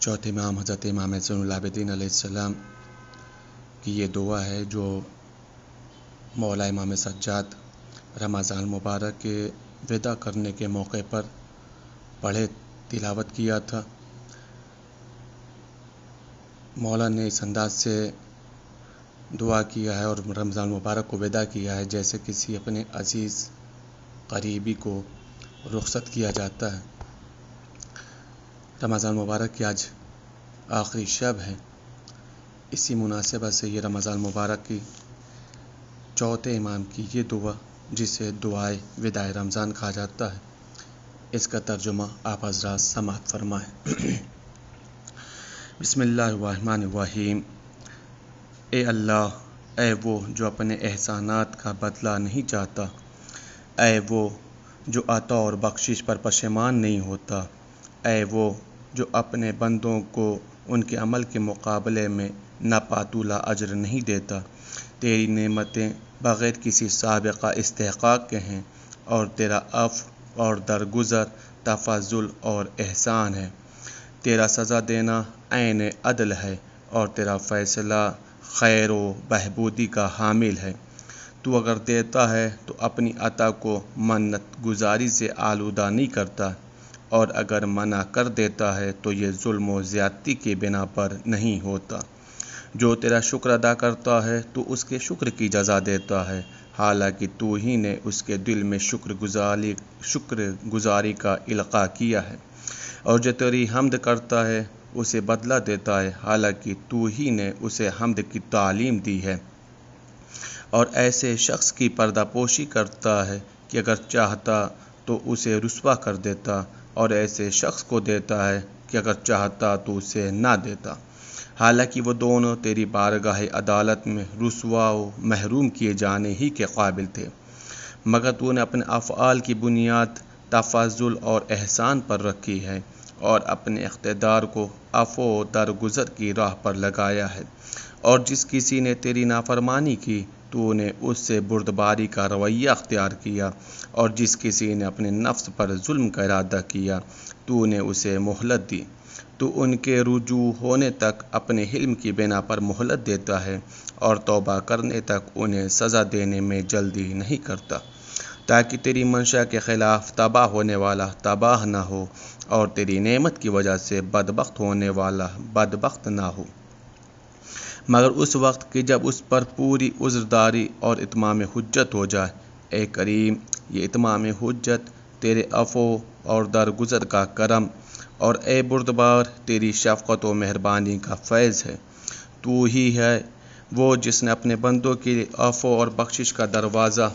چوتھے امام حضرت امام زین العابدین علیہ السلام کی یہ دعا ہے جو مولا امام سجاد رمضان المبارک کے وداع کرنے کے موقع پر پڑھے تلاوت کیا تھا۔ مولا نے اس انداز سے دعا کیا ہے اور رمضان المبارک کو وداع کیا ہے جیسے کسی اپنے عزیز قریبی کو رخصت کیا جاتا ہے۔ رمضان المبارک کی آج آخری شب ہے، اسی مناسبت سے یہ رمضان المبارک کی چوتھے امام کی یہ دعا جسے دعائے وداع رمضان کہا جاتا ہے، اس کا ترجمہ آپ حضرات سماعت فرمائیں۔ بسم اللہ الرحمن الرحیم۔ اے اللہ، اے وہ جو اپنے احسانات کا بدلہ نہیں چاہتا، اے وہ جو عطا اور بخشش پر پشیمان نہیں ہوتا، اے وہ جو اپنے بندوں کو ان کے عمل کے مقابلے میں ناپاتولہ اجر نہیں دیتا۔ تیری نعمتیں بغیر کسی سابقہ استحقاق کے ہیں اور تیرا عفو اور درگزر تفضل اور احسان ہے۔ تیرا سزا دینا عین عدل ہے اور تیرا فیصلہ خیر و بہبودی کا حامل ہے۔ تو اگر دیتا ہے تو اپنی عطا کو منت گزاری سے آلودہ نہیں کرتا، اور اگر منع کر دیتا ہے تو یہ ظلم و زیادتی کی بنا پر نہیں ہوتا۔ جو تیرا شکر ادا کرتا ہے تو اس کے شکر کی جزا دیتا ہے، حالانکہ تو ہی نے اس کے دل میں شکر گزاری کا القاء کیا ہے، اور جو تیری حمد کرتا ہے اسے بدلہ دیتا ہے، حالانکہ تو ہی نے اسے حمد کی تعلیم دی ہے، اور ایسے شخص کی پردہ پوشی کرتا ہے کہ اگر چاہتا تو اسے رسوا کر دیتا، اور ایسے شخص کو دیتا ہے کہ اگر چاہتا تو اسے نہ دیتا، حالانکہ وہ دونوں تیری بارگاہ عدالت میں رسوا و محروم کیے جانے ہی کے قابل تھے، مگر تو نے اپنے افعال کی بنیاد تفضل اور احسان پر رکھی ہے اور اپنے اقتدار کو عفو و درگزر کی راہ پر لگایا ہے، اور جس کسی نے تیری نافرمانی کی تو نے اس سے بردباری کا رویہ اختیار کیا، اور جس کسی نے اپنے نفس پر ظلم کا ارادہ کیا تو نے اسے مہلت دی۔ تو ان کے رجوع ہونے تک اپنے حلم کی بنا پر مہلت دیتا ہے اور توبہ کرنے تک انہیں سزا دینے میں جلدی نہیں کرتا، تاکہ تیری منشا کے خلاف تباہ ہونے والا تباہ نہ ہو اور تیری نعمت کی وجہ سے بدبخت ہونے والا بدبخت نہ ہو، مگر اس وقت کہ جب اس پر پوری عذرداری اور اتمام حجت ہو جائے۔ اے کریم، یہ اتمام حجت تیرے عفو اور درگزر کا کرم، اور اے بردبار تیری شفقت و مہربانی کا فیض ہے۔ تو ہی ہے وہ جس نے اپنے بندوں کے لیے عفو اور بخشش کا دروازہ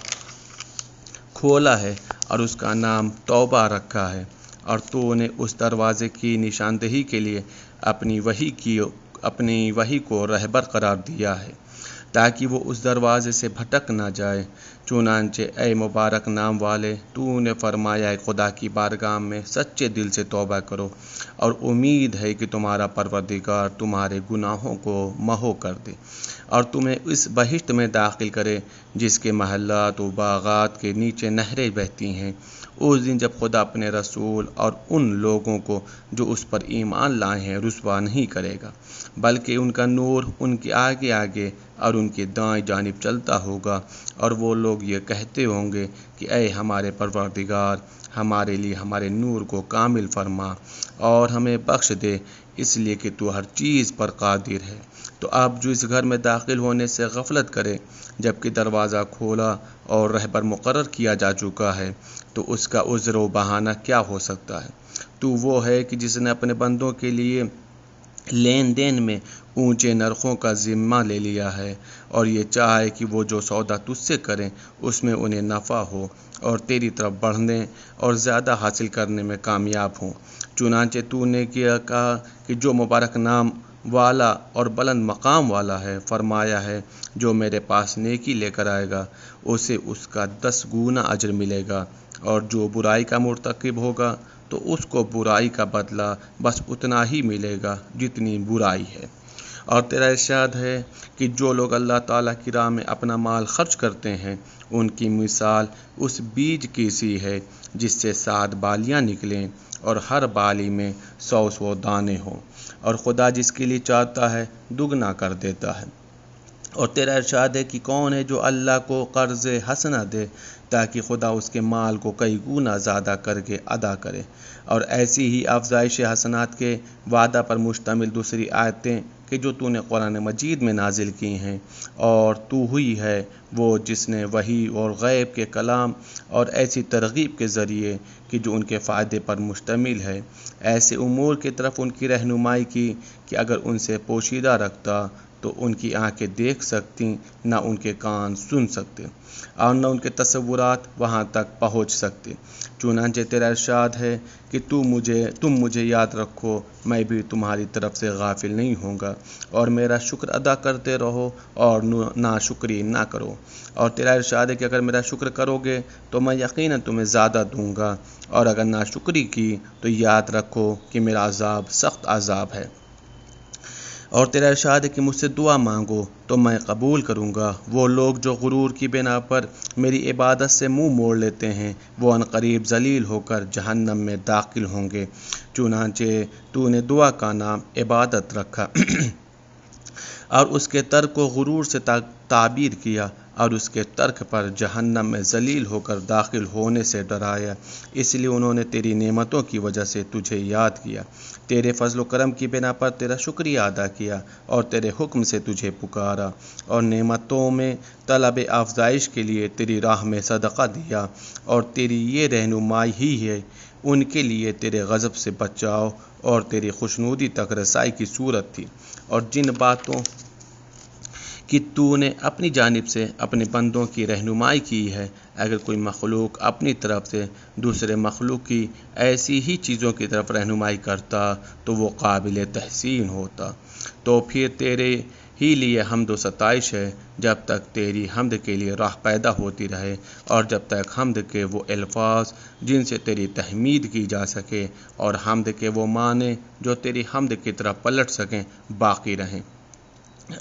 کھولا ہے اور اس کا نام توبہ رکھا ہے، اور تو نے اس دروازے کی نشاندہی کے لیے اپنی وحی کو رہبر قرار دیا ہے تاکہ وہ اس دروازے سے بھٹک نہ جائے۔ چنانچہ اے مبارک نام والے، تو نے فرمایا ہے خدا کی بارگاہ میں سچے دل سے توبہ کرو، اور امید ہے کہ تمہارا پروردگار تمہارے گناہوں کو محو کر دے اور تمہیں اس بہشت میں داخل کرے جس کے محلات و باغات کے نیچے نہریں بہتی ہیں۔ اس دن جب خدا اپنے رسول اور ان لوگوں کو جو اس پر ایمان لائے ہیں رسوا نہیں کرے گا، بلکہ ان کا نور ان کے آگے آگے اور ان کے دائیں جانب چلتا ہوگا، اور وہ لوگ یہ کہتے ہوں گے کہ اے ہمارے پروردگار، ہمارے لیے ہمارے نور کو کامل فرما اور ہمیں بخش دے، اس لیے کہ تو ہر چیز پر قادر ہے۔ تو اب جو اس گھر میں داخل ہونے سے غفلت کرے جبکہ دروازہ کھولا اور رہبر مقرر کیا جا چکا ہے، تو اس کا عذر و بہانہ کیا ہو سکتا ہے؟ تو وہ ہے کہ جس نے اپنے بندوں کے لیے لین دین میں اونچے نرخوں کا ذمہ لے لیا ہے، اور یہ چاہے کہ وہ جو سودا تجھ سے کریں اس میں انہیں نفع ہو اور تیری طرف بڑھنے اور زیادہ حاصل کرنے میں کامیاب ہوں۔ چنانچہ تو نے کہا کہ جو مبارک نام والا اور بلند مقام والا ہے، فرمایا ہے جو میرے پاس نیکی لے کر آئے گا اسے اس کا 10 گنا اجر ملے گا، اور جو برائی کا مرتکب ہوگا تو اس کو برائی کا بدلہ بس اتنا ہی ملے گا جتنی برائی ہے، اور تیرا ارشاد ہے کہ جو لوگ اللہ تعالیٰ کی راہ میں اپنا مال خرچ کرتے ہیں ان کی مثال اس بیج کی سی ہے جس سے 7 بالیاں نکلیں اور ہر بالی میں 100 دانے ہوں، اور خدا جس کے لیے چاہتا ہے دگنا کر دیتا ہے۔ اور تیرا ارشاد ہے کہ کون ہے جو اللہ کو قرض حسنہ دے تاکہ خدا اس کے مال کو کئی گنا زیادہ کر کے ادا کرے۔ اور ایسی ہی افزائش حسنات کے وعدہ پر مشتمل دوسری آیتیں کہ جو تو نے قرآن مجید میں نازل کی ہیں، اور تو ہوئی ہے وہ جس نے وحی اور غیب کے کلام اور ایسی ترغیب کے ذریعے کہ جو ان کے فائدے پر مشتمل ہے، ایسے امور کی طرف ان کی رہنمائی کی کہ اگر ان سے پوشیدہ رکھتا تو ان کی آنکھیں دیکھ سکتی، نہ ان کے کان سن سکتے، اور نہ ان کے تصورات وہاں تک پہنچ سکتے۔ چنانچہ تیرا ارشاد ہے کہ تم مجھے یاد رکھو، میں بھی تمہاری طرف سے غافل نہیں ہوں گا، اور میرا شکر ادا کرتے رہو اور ناشکری نہ کرو۔ اور تیرا ارشاد ہے کہ اگر میرا شکر کرو گے تو میں یقیناً تمہیں زیادہ دوں گا، اور اگر ناشکری کی تو یاد رکھو کہ میرا عذاب سخت عذاب ہے۔ اور تیرا ارشاد ہے کہ مجھ سے دعا مانگو تو میں قبول کروں گا۔ وہ لوگ جو غرور کی بنا پر میری عبادت سے منہ موڑ لیتے ہیں وہ عنقریب ذلیل ہو کر جہنم میں داخل ہوں گے۔ چنانچہ تو نے دعا کا نام عبادت رکھا اور اس کے ترک کو غرور سے تعبیر کیا، اور اس کے ترک پر جہنم میں ذلیل ہو کر داخل ہونے سے ڈرایا۔ اس لیے انہوں نے تیری نعمتوں کی وجہ سے تجھے یاد کیا، تیرے فضل و کرم کی بنا پر تیرا شکریہ ادا کیا، اور تیرے حکم سے تجھے پکارا، اور نعمتوں میں طلب افزائش کے لیے تیری راہ میں صدقہ دیا، اور تیری یہ رہنمائی ہی ہے ان کے لیے تیرے غضب سے بچاؤ اور تیری خوشنودی تک رسائی کی صورت تھی۔ اور جن باتوں کہ تو نے اپنی جانب سے اپنے بندوں کی رہنمائی کی ہے، اگر کوئی مخلوق اپنی طرف سے دوسرے مخلوق کی ایسی ہی چیزوں کی طرف رہنمائی کرتا تو وہ قابل تحسین ہوتا۔ تو پھر تیرے ہی لیے حمد و ستائش ہے جب تک تیری حمد کے لیے راہ پیدا ہوتی رہے، اور جب تک حمد کے وہ الفاظ جن سے تیری تحمید کی جا سکے اور حمد کے وہ معنی جو تیری حمد کی طرف پلٹ سکیں باقی رہیں۔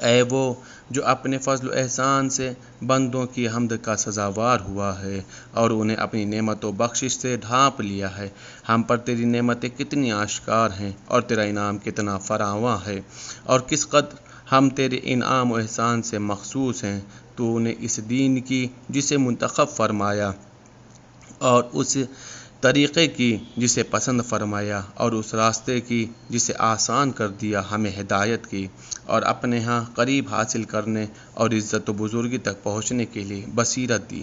اے وہ جو اپنے فضل و احسان سے بندوں کی حمد کا سزاوار ہوا ہے اور انہیں اپنی نعمت و بخشش سے ڈھانپ لیا ہے، ہم پر تیری نعمتیں کتنی آشکار ہیں اور تیرا انعام کتنا فراواں ہے، اور کس قدر ہم تیرے انعام و احسان سے مخصوص ہیں۔ تو نے اس دین کی جسے منتخب فرمایا، اور اس طریقے کی جسے پسند فرمایا، اور اس راستے کی جسے آسان کر دیا ہمیں ہدایت کی، اور اپنے ہاں قریب حاصل کرنے اور عزت و بزرگی تک پہنچنے کے لیے بصیرت دی۔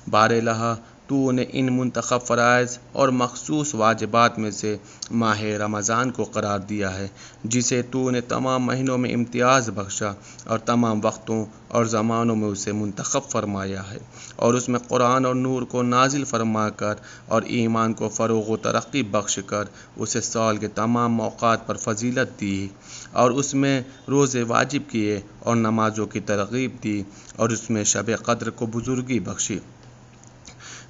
بارالہ تو نے ان منتخب فرائض اور مخصوص واجبات میں سے ماہ رمضان کو قرار دیا ہے، جسے تو نے تمام مہینوں میں امتیاز بخشا اور تمام وقتوں اور زمانوں میں اسے منتخب فرمایا ہے، اور اس میں قرآن اور نور کو نازل فرما کر اور ایمان کو فروغ و ترقی بخش کر اسے سال کے تمام اوقات پر فضیلت دی، اور اس میں روزے واجب کیے اور نمازوں کی ترغیب دی، اور اس میں شب قدر کو بزرگی بخشی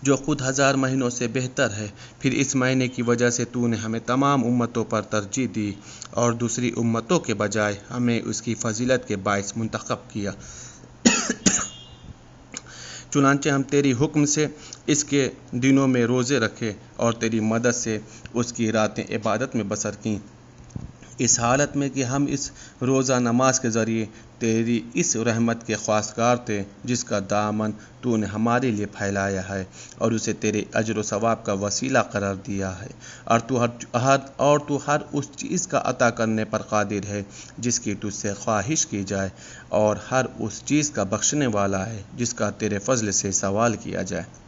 جو خود 1000 مہینوں سے بہتر ہے۔ پھر اس مہینے کی وجہ سے تو نے ہمیں تمام امتوں پر ترجیح دی اور دوسری امتوں کے بجائے ہمیں اس کی فضیلت کے باعث منتخب کیا۔ چنانچہ ہم تیری حکم سے اس کے دنوں میں روزے رکھے اور تیری مدد سے اس کی راتیں عبادت میں بسر کیں، اس حالت میں کہ ہم اس روزہ نماز کے ذریعے تیری اس رحمت کے خواستگار تھے جس کا دامن تو نے ہمارے لیے پھیلایا ہے اور اسے تیرے اجر و ثواب کا وسیلہ قرار دیا ہے، اور تو ہر اس چیز کا عطا کرنے پر قادر ہے جس کی تجھ سے خواہش کی جائے، اور ہر اس چیز کا بخشنے والا ہے جس کا تیرے فضل سے سوال کیا جائے۔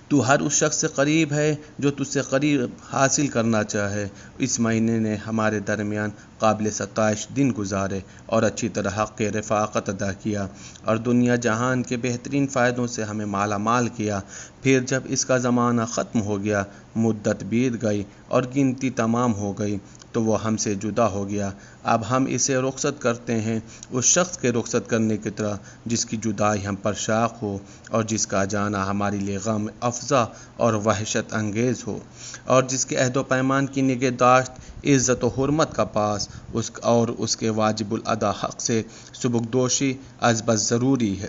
تو ہر اس شخص سے قریب ہے جو تجھ سے قریب حاصل کرنا چاہے۔ اس مہینے نے ہمارے درمیان قابل ستائش دن گزارے اور اچھی طرح حق رفاقت ادا کیا، اور دنیا جہان کے بہترین فائدوں سے ہمیں مالا مال کیا۔ پھر جب اس کا زمانہ ختم ہو گیا مدت بیت گئی اور گنتی تمام ہو گئی تو وہ ہم سے جدا ہو گیا۔ اب ہم اسے رخصت کرتے ہیں اس شخص کے رخصت کرنے کی طرح جس کی جدائی ہم پر شاق ہو اور جس کا جانا ہمارے لیے غم افزا اور وحشت انگیز ہو، اور جس کے عہد و پیمان کی نگہداشت عزت و حرمت کا پاس اور اس کے واجب الادا حق سے سبکدوشی از بس ضروری ہے۔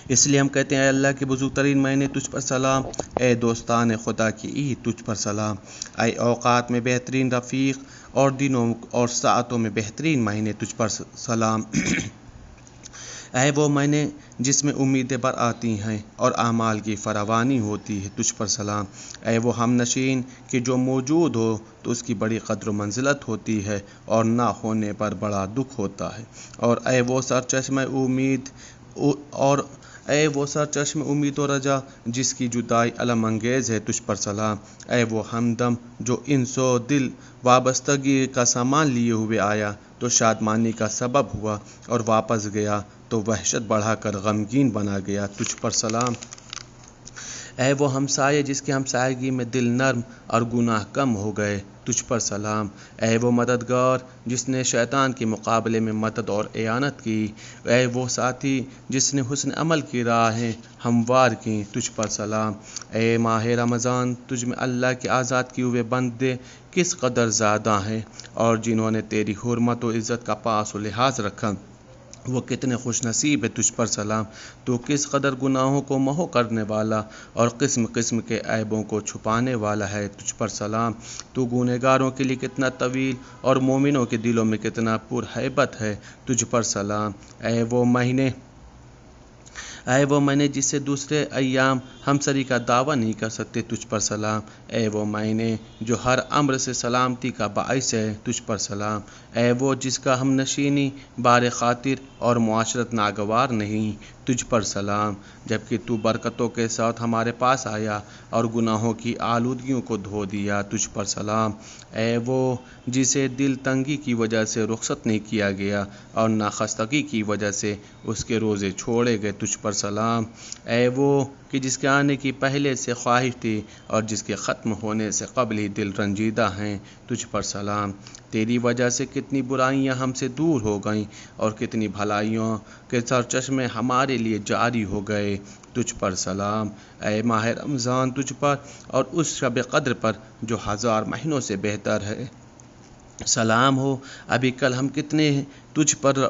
اس لیے ہم کہتے ہیں اے اللہ کے بزرگ ترین مہینے تجھ پر سلام، اے دوستان خدا کی عید تجھ پر سلام، اے اوقات میں بہترین رفیق اور دنوں اور ساعتوں میں بہترین مہینے تجھ پر سلام، اے وہ مہینے جس میں امیدیں بر آتی ہیں اور اعمال کی فراوانی ہوتی ہے تجھ پر سلام، اے وہ ہم نشین کہ جو موجود ہو تو اس کی بڑی قدر و منزلت ہوتی ہے اور نہ ہونے پر بڑا دکھ ہوتا ہے، اور اے وہ سرچشمہ امید و رجا جس کی جدائی الم انگیز ہے تجھ پر سلام، اے وہ ہمدم جو انسو دل وابستگی کا سامان لیے ہوئے آیا تو شادمانی کا سبب ہوا اور واپس گیا تو وحشت بڑھا کر غمگین بنا گیا تجھ پر سلام، اے وہ ہمسائے جس کی ہمسائیگی میں دل نرم اور گناہ کم ہو گئے تجھ پر سلام، اے وہ مددگار جس نے شیطان کے مقابلے میں مدد اور اعانت کی، اے وہ ساتھی جس نے حسن عمل کی راہیں ہموار کی تجھ پر سلام، اے ماہ رمضان تجھ میں اللہ کے آزاد کیے ہوئے بندے کس قدر زیادہ ہیں، اور جنہوں نے تیری حرمت و عزت کا پاس و لحاظ رکھا وہ کتنے خوش نصیب ہے تجھ پر سلام، تو کس قدر گناہوں کو محو کرنے والا اور قسم قسم کے عیبوں کو چھپانے والا ہے تجھ پر سلام، تو گنہگاروں کے لیے کتنا طویل اور مومنوں کے دلوں میں کتنا پرہیبت ہے تجھ پر سلام، اے وہ مہینے جس سے دوسرے ایام ہمسری کا دعویٰ نہیں کر سکتے تجھ پر سلام، اے وہ مہینے جو ہر امر سے سلامتی کا باعث ہے تجھ پر سلام، اے وہ جس کا ہم نشینی بار خاطر اور معاشرت ناگوار نہیں تجھ پر سلام، جبکہ تو برکتوں کے ساتھ ہمارے پاس آیا اور گناہوں کی آلودگیوں کو دھو دیا تجھ پر سلام، اے وہ جسے دل تنگی کی وجہ سے رخصت نہیں کیا گیا اور نہ خستگی کی وجہ سے اس کے روزے چھوڑے گئے تجھ پر سلام، اے وہ کہ جس کے آنے کی پہلے سے خواہش تھی اور جس کے ختم ہونے سے قبل ہی دل رنجیدہ ہیں تجھ پر سلام، تیری وجہ سے کتنی برائیاں ہم سے دور ہو گئیں اور کتنی بھلائیوں کے سرچشمے ہمارے لیے جاری ہو گئے تجھ پر سلام، اے ماہ رمضان تجھ پر اور اس شب قدر پر جو 1000 مہینوں سے بہتر ہے سلام ہو، ابھی کل ہم کتنے تجھ پر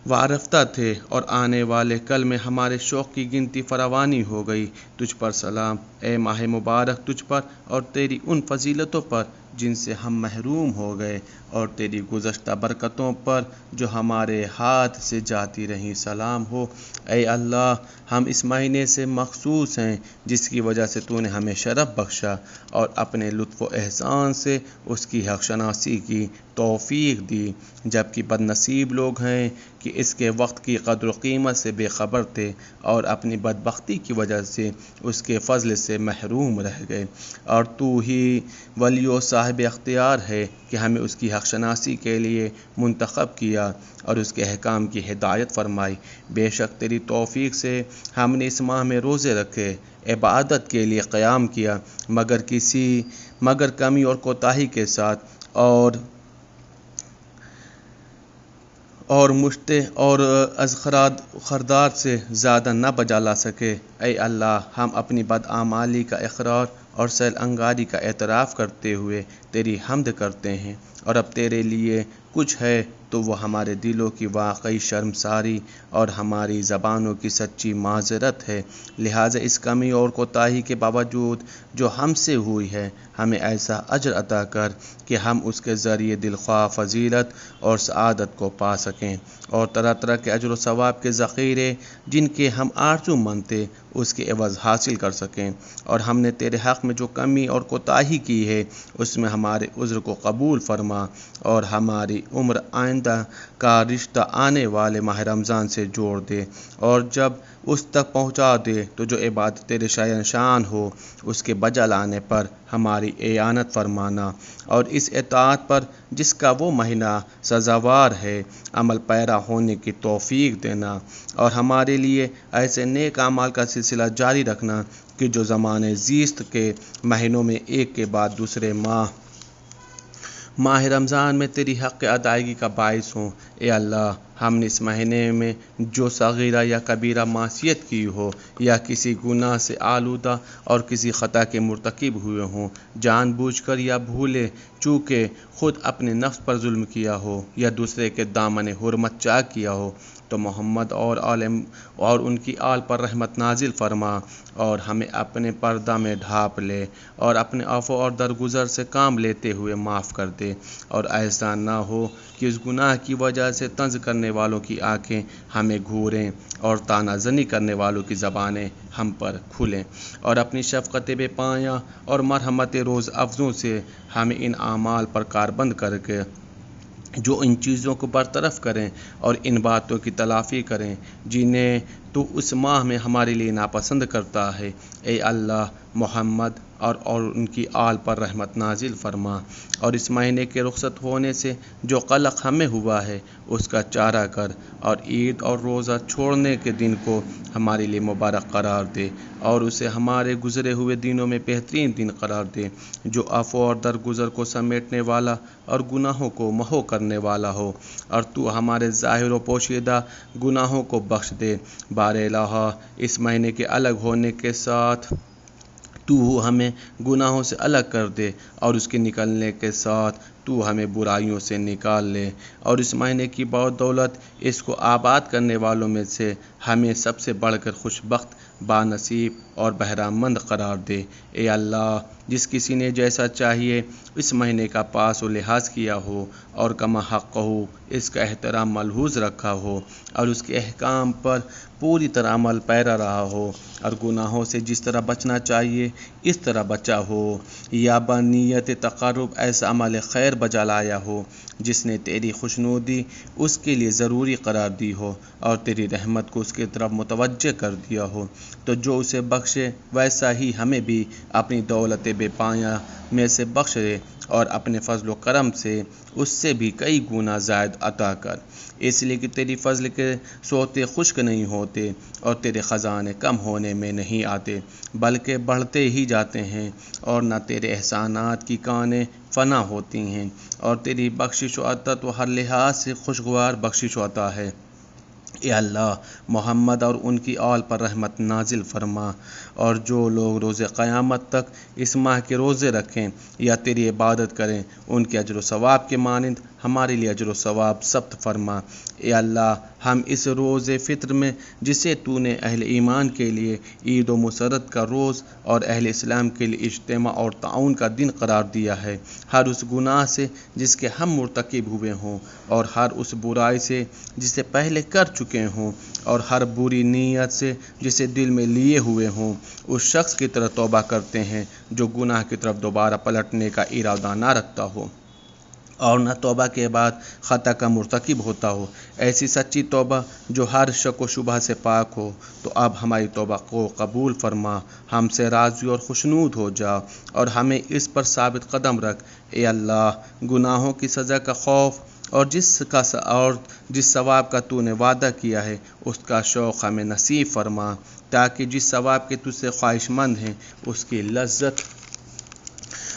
وارفتہ تھے اور آنے والے کل میں ہمارے شوق کی گنتی فراوانی ہو گئی تجھ پر سلام، اے ماہ مبارک تجھ پر اور تیری ان فضیلتوں پر جن سے ہم محروم ہو گئے اور تیری گزشتہ برکتوں پر جو ہمارے ہاتھ سے جاتی رہیں سلام ہو، اے اللہ ہم اس مہینے سے مخصوص ہیں جس کی وجہ سے تو نے ہمیں شرف بخشا اور اپنے لطف و احسان سے اس کی حق شناسی کی توفیق دی، جبکہ بد نصیب لوگ ہیں کہ اس کے وقت کی قدر و قیمت سے بے خبر تھے اور اپنی بدبختی کی وجہ سے اس کے فضل سے محروم رہ گئے، اور تو ہی ولی و صاحب اختیار ہے کہ ہمیں اس کی حق شناسی کے لیے منتخب کیا اور اس کے احکام کی ہدایت فرمائی، بے شک تیری توفیق سے ہم نے اس ماہ میں روزے رکھے، عبادت کے لیے قیام کیا مگر کمی اور کوتاہی کے ساتھ اور مشتے اور از خردار سے زیادہ نہ بجا لا سکے، اے اللہ ہم اپنی بدعمالی کا اقرار اور سیل انگاری کا اعتراف کرتے ہوئے تیری حمد کرتے ہیں، اور اب تیرے لیے کچھ ہے تو وہ ہمارے دلوں کی واقعی شرمساری اور ہماری زبانوں کی سچی معذرت ہے، لہٰذا اس کمی اور کوتاہی کے باوجود جو ہم سے ہوئی ہے ہمیں ایسا اجر عطا کر کہ ہم اس کے ذریعے دلخواہ فضیلت اور سعادت کو پا سکیں، اور طرح طرح کے اجر و ثواب کے ذخیرے جن کے ہم آرزو مند تھے اس کے عوض حاصل کر سکیں، اور ہم نے تیرے حق میں جو کمی اور کوتاہی کی ہے اس میں ہمارے عذر کو قبول فرما اور ہماری عمر آئندہ کا رشتہ آنے والے ماہ رمضان سے جوڑ دے، اور جب اس تک پہنچا دے تو جو عبادت تیرے شان ہو اس کے بجا لانے پر ہماری اعانت فرمانا، اور اس اطاعت پر جس کا وہ مہینہ سزاوار ہے عمل پیرا ہونے کی توفیق دینا، اور ہمارے لیے ایسے نیک اعمال کا سلسلہ جاری رکھنا کہ جو زمانے زیست کے مہینوں میں ایک کے بعد دوسرے ماہ رمضان میں تیری حق ادائیگی کا باعث ہوں۔ اے اللہ، ہم نے اس مہینے میں جو صغیرہ یا کبیرہ معصیت کی ہو یا کسی گناہ سے آلودہ اور کسی خطا کے مرتکب ہوئے ہوں، جان بوجھ کر یا بھولے چونکہ خود اپنے نفس پر ظلم کیا ہو یا دوسرے کے دامن حرمت چاک کیا ہو، تو محمد اور ان کی آل پر رحمت نازل فرما اور ہمیں اپنے پردہ میں ڈھانپ لے اور اپنے عفو اور درگزر سے کام لیتے ہوئے معاف کر دے، اور ایسا نہ ہو کہ اس گناہ کی وجہ سے طنز کرنے والوں کی آنکھیں ہمیں گھوریں اور طعنہ زنی کرنے والوں کی زبانیں ہم پر کھلیں، اور اپنی شفقت بے پایاں اور مرحمت روز افزوں سے ہمیں ان اعمال پر کاربند کر کے جو ان چیزوں کو برطرف کریں اور ان باتوں کی تلافی کریں جنہیں تو اس ماہ میں ہمارے لیے ناپسند کرتا ہے۔ اے اللہ، محمد اور ان کی آل پر رحمت نازل فرما، اور اس مہینے کے رخصت ہونے سے جو قلق ہمیں ہوا ہے اس کا چارہ کر، اور عید اور روزہ چھوڑنے کے دن کو ہمارے لیے مبارک قرار دے اور اسے ہمارے گزرے ہوئے دنوں میں بہترین دن قرار دے، جو عفو اور درگزر کو سمیٹنے والا اور گناہوں کو محو کرنے والا ہو، اور تو ہمارے ظاہر و پوشیدہ گناہوں کو بخش دے۔ بار الہ، اس مہینے کے الگ ہونے کے ساتھ تو ہمیں گناہوں سے الگ کر دے، اور اس کے نکلنے کے ساتھ تو ہمیں برائیوں سے نکال لے، اور اس مہینے کی بدولت اس کو آباد کرنے والوں میں سے ہمیں سب سے بڑھ کر خوش بخت، بانصیب اور بہرامند قرار دے۔ اے اللہ، جس کسی نے جیسا چاہیے اس مہینے کا پاس و لحاظ کیا ہو اور کما حق ہو اس کا احترام ملحوظ رکھا ہو اور اس کے احکام پر پوری طرح عمل پیرا رہا ہو، اور گناہوں سے جس طرح بچنا چاہیے اس طرح بچا ہو، یا بنیت تقرب ایسا عمل خیر بجا لایا ہو جس نے تیری خوشنودی اس کے لیے ضروری قرار دی ہو اور تیری رحمت کو اس کی طرف متوجہ کر دیا ہو، تو جو اسے بخشے ویسا ہی ہمیں بھی اپنی دولت بے پایاں میں سے بخش دے، اور اپنے فضل و کرم سے اس سے بھی کئی گنا زائد عطا کر، اس لیے کہ تیری فضل کے سوتے خشک نہیں ہوتے اور تیرے خزانے کم ہونے میں نہیں آتے بلکہ بڑھتے ہی جاتے ہیں، اور نہ تیرے احسانات کی کانیں فنا ہوتی ہیں، اور تیری بخشش و عطا تو ہر لحاظ سے خوشگوار بخشش و عطا ہے۔ اے اللہ، محمد اور ان کی آل پر رحمت نازل فرما، اور جو لوگ روز قیامت تک اس ماہ کے روزے رکھیں یا تیری عبادت کریں ان کے اجر و ثواب کے مانند ہمارے لیے اجر و ثواب ثبت فرما۔ اے اللہ، ہم اس روز فطر میں جسے تو نے اہل ایمان کے لیے عید و مسرت کا روز اور اہل اسلام کے لیے اجتماع اور تعاون کا دن قرار دیا ہے، ہر اس گناہ سے جس کے ہم مرتکب ہوئے ہوں اور ہر اس برائی سے جسے پہلے کر چکے ہوں اور ہر بری نیت سے جسے دل میں لیے ہوئے ہوں، اس شخص کی طرح توبہ کرتے ہیں جو گناہ کی طرف دوبارہ پلٹنے کا ارادہ نہ رکھتا ہو اور نہ توبہ کے بعد خطا کا مرتکب ہوتا ہو، ایسی سچی توبہ جو ہر شک و شبہ سے پاک ہو۔ تو اب ہماری توبہ کو قبول فرما، ہم سے راضی اور خوشنود ہو جا اور ہمیں اس پر ثابت قدم رکھ۔ اے اللہ، گناہوں کی سزا کا خوف اور جس ثواب کا تو نے وعدہ کیا ہے اس کا شوق ہمیں نصیب فرما، تاکہ جس ثواب کے تجھ سے خواہش مند ہیں اس کی لذت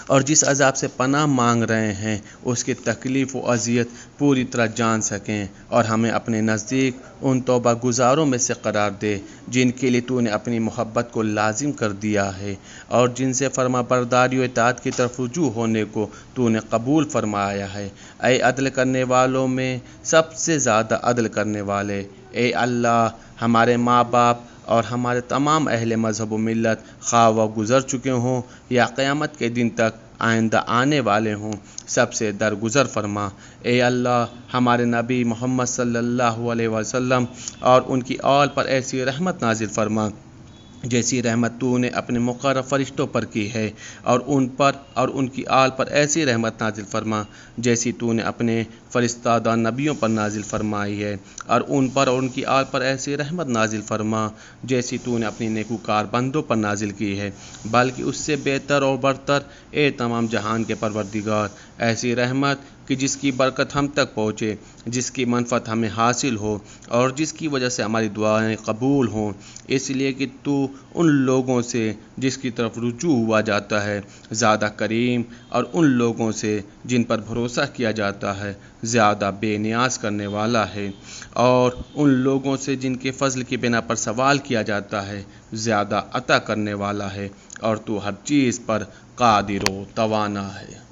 اور جس عذاب سے پناہ مانگ رہے ہیں اس کی تکلیف و اذیت پوری طرح جان سکیں، اور ہمیں اپنے نزدیک ان توبہ گزاروں میں سے قرار دے جن کے لیے تو نے اپنی محبت کو لازم کر دیا ہے اور جن سے فرما برداری و اطاعت کی طرف رجوع ہونے کو تو نے قبول فرمایا ہے۔ اے عدل کرنے والوں میں سب سے زیادہ عدل کرنے والے، اے اللہ، ہمارے ماں باپ اور ہمارے تمام اہل مذہب و ملت خواہ وہ گزر چکے ہوں یا قیامت کے دن تک آئندہ آنے والے ہوں، سب سے درگزر فرما۔ اے اللہ، ہمارے نبی محمد صلی اللہ علیہ وسلم اور ان کی آل پر ایسی رحمت نازل فرما جیسی رحمت تو نے اپنے مقرب فرشتوں پر کی ہے، اور ان پر اور ان کی آل پر ایسی رحمت نازل فرما جیسی تو نے اپنے فرستادہ نبیوں پر نازل فرمائی ہے، اور ان پر اور ان کی آل پر ایسی رحمت نازل فرما جیسی تو نے اپنی نیکوکار بندوں پر نازل کی ہے، بلکہ اس سے بہتر اور برتر اے تمام جہان کے پروردگار، ایسی رحمت کہ جس کی برکت ہم تک پہنچے، جس کی منفعت ہمیں حاصل ہو اور جس کی وجہ سے ہماری دعائیں قبول ہوں، اس لیے کہ تو ان لوگوں سے جس کی طرف رجوع ہوا جاتا ہے زیادہ کریم، اور ان لوگوں سے جن پر بھروسہ کیا جاتا ہے زیادہ بے نیاز کرنے والا ہے، اور ان لوگوں سے جن کے فضل کی بنا پر سوال کیا جاتا ہے زیادہ عطا کرنے والا ہے، اور تو ہر چیز پر قادر و توانا ہے۔